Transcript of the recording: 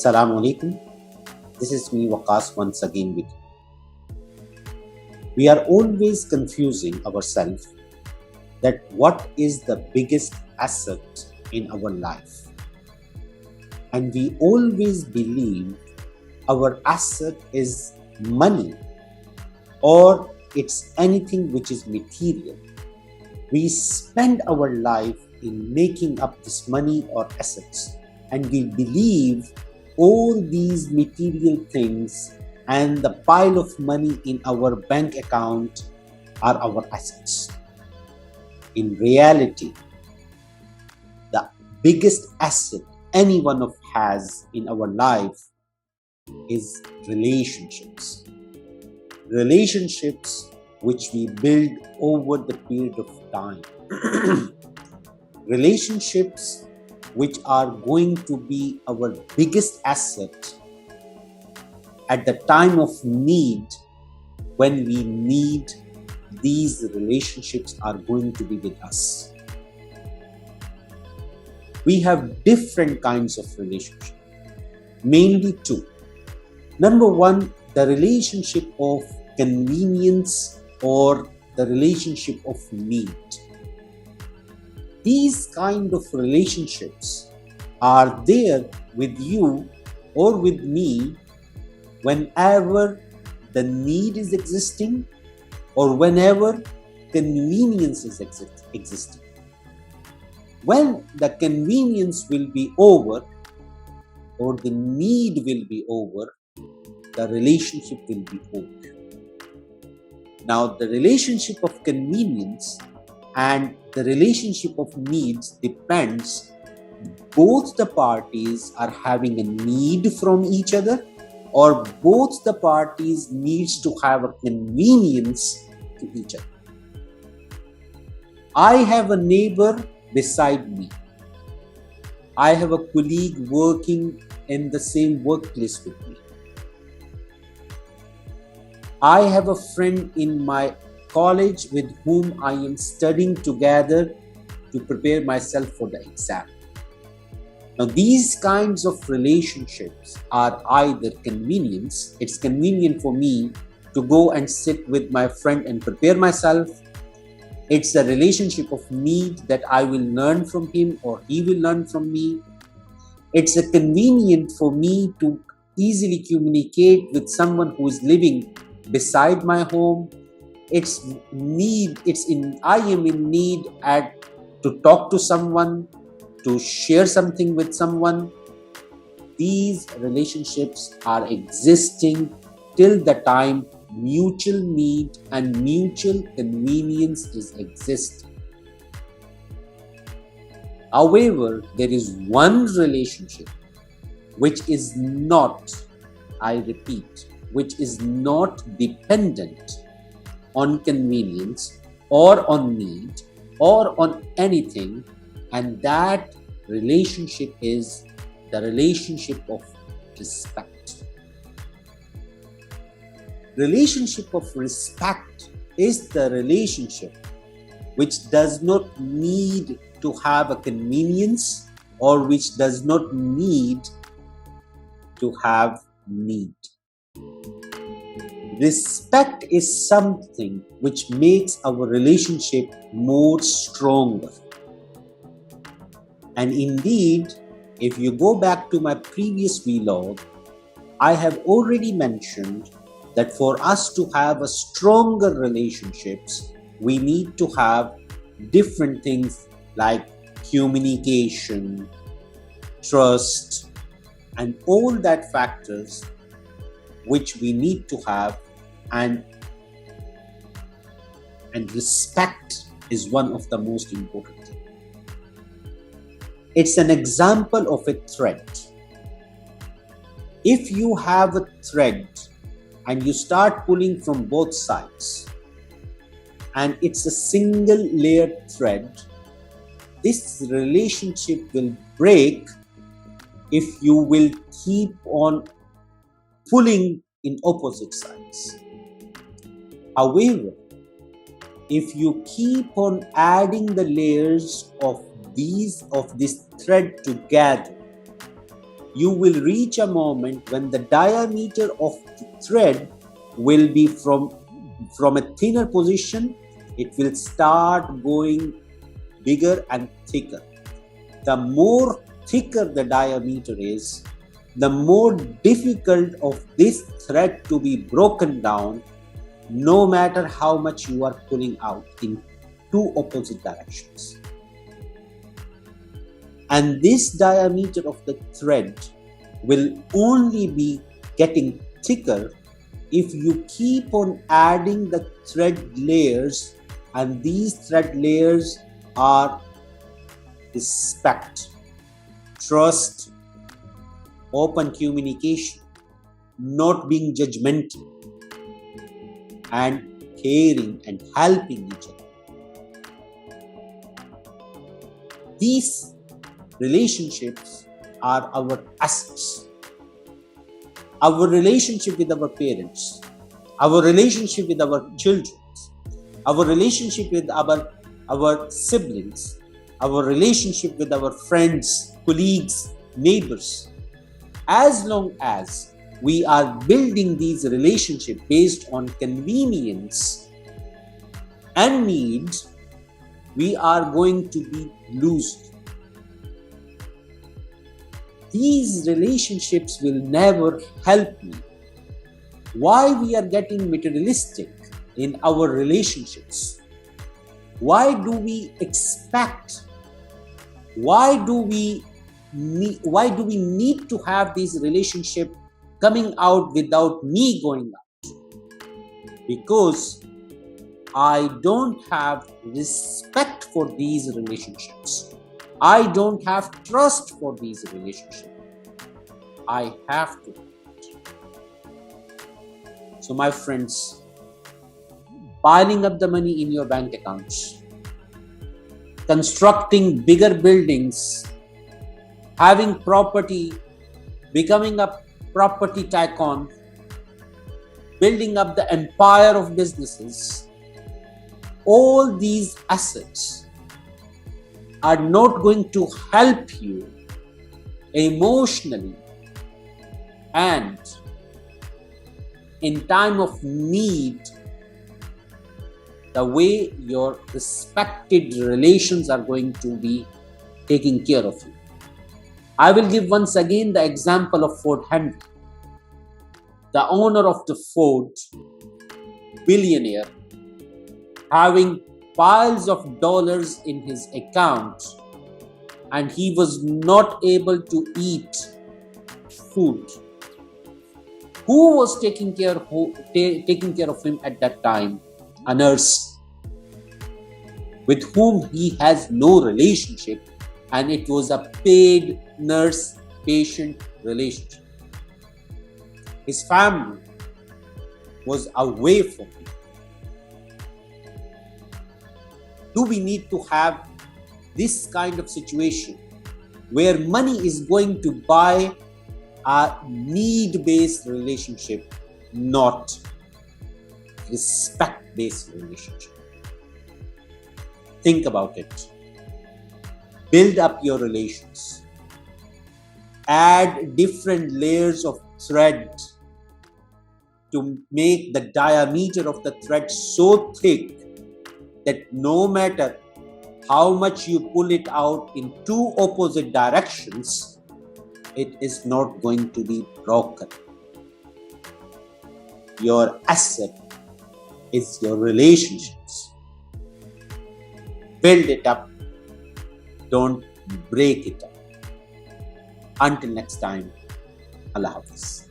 Assalamu alaikum. This is me, Waqas, once again with you. We are always confusing ourselves that what is the biggest asset in our life. And we always believe our asset is money or it's anything which is material. We spend our life in making up this money or assets, and we believe all these material things and the pile of money in our bank account are our assets. In reality, the biggest asset any one of has in our life is relationships. Relationships which we build over the period of time. Relationships which are going to be our biggest asset at the time of need. When we need, these relationships are going to be with us. We have different kinds of relationships, mainly two. Number one, the relationship of convenience or the relationship of need. These kind of relationships are there with you or with me whenever the need is existing or whenever convenience is existing. When the convenience will be over or the need will be over, the relationship will be over. Now, the relationship of convenience and the relationship of needs depends. Both the parties are having a need from each other, or both the parties needs to have a convenience to each other. I have a neighbor beside me. I have a colleague working in the same workplace with me. I have a friend in my college with whom I am studying together to prepare myself for the exam. Now, these kinds of relationships are either convenience. It's convenient for me to go and sit with my friend and prepare myself. It's a relationship of need that I will learn from him or he will learn from me. It's a convenient for me to easily communicate with someone who is living beside my home. I am in need to talk to someone, to share something with someone. These relationships are existing till the time mutual need and mutual convenience is existing. However, there is one relationship which is not, I repeat, which is not dependent on convenience or on need or on anything, and that relationship is the relationship of respect. Relationship of respect is the relationship which does not need to have a convenience or which does not need to have need. Respect is something which makes our relationship more stronger. And indeed, if you go back to my previous vlog, I have already mentioned that for us to have a stronger relationships, we need to have different things like communication, trust, and all that factors which we need to have, and respect is one of the most important things. It's an example of a thread. If you have a thread and you start pulling from both sides and it's a single layered thread, this relationship will break if you will keep on pulling in opposite sides. However, if you keep on adding the layers of this thread together, you will reach a moment when the diameter of the thread will be from a thinner position, it will start going bigger and thicker. The more thicker the diameter is, the more difficult of this thread to be broken down, no matter how much you are pulling out in two opposite directions. And this diameter of the thread will only be getting thicker if you keep on adding the thread layers, and these thread layers are respect, trust, open communication, not being judgmental, and caring and helping each other. These relationships are our assets. Our relationship with our parents, our relationship with our children, our relationship with our siblings, our relationship with our friends, colleagues, neighbors. As long as we are building these relationships based on convenience and needs, we are going to be lost. These relationships will never help me. Why we are getting materialistic in our relationships? Why do we expect? Why do we need to have this relationship coming out without me going out? Because I don't have respect for these relationships. I don't have trust for these relationships. I have to. So my friends, piling up the money in your bank accounts, constructing bigger buildings, having property, becoming a property tycoon, building up the empire of businesses, all these assets are not going to help you emotionally and in time of need the way your respected relations are going to be taking care of you. I will give once again the example of Ford Henry, the owner of the Ford, billionaire, having piles of dollars in his account, and he was not able to eat food. Who was taking care of him at that time? A nurse with whom he has no relationship, and it was a paid nurse-patient relationship. His family was away from him. Do we need to have this kind of situation where money is going to buy a need-based relationship, not respect-based relationship? Think about it. Build up your relations. Add different layers of thread to make the diameter of the thread so thick that no matter how much you pull it out in two opposite directions, it is not going to be broken. Your asset is your relationships. Build it up. Don't break it up. Until next time, Allah Hafiz.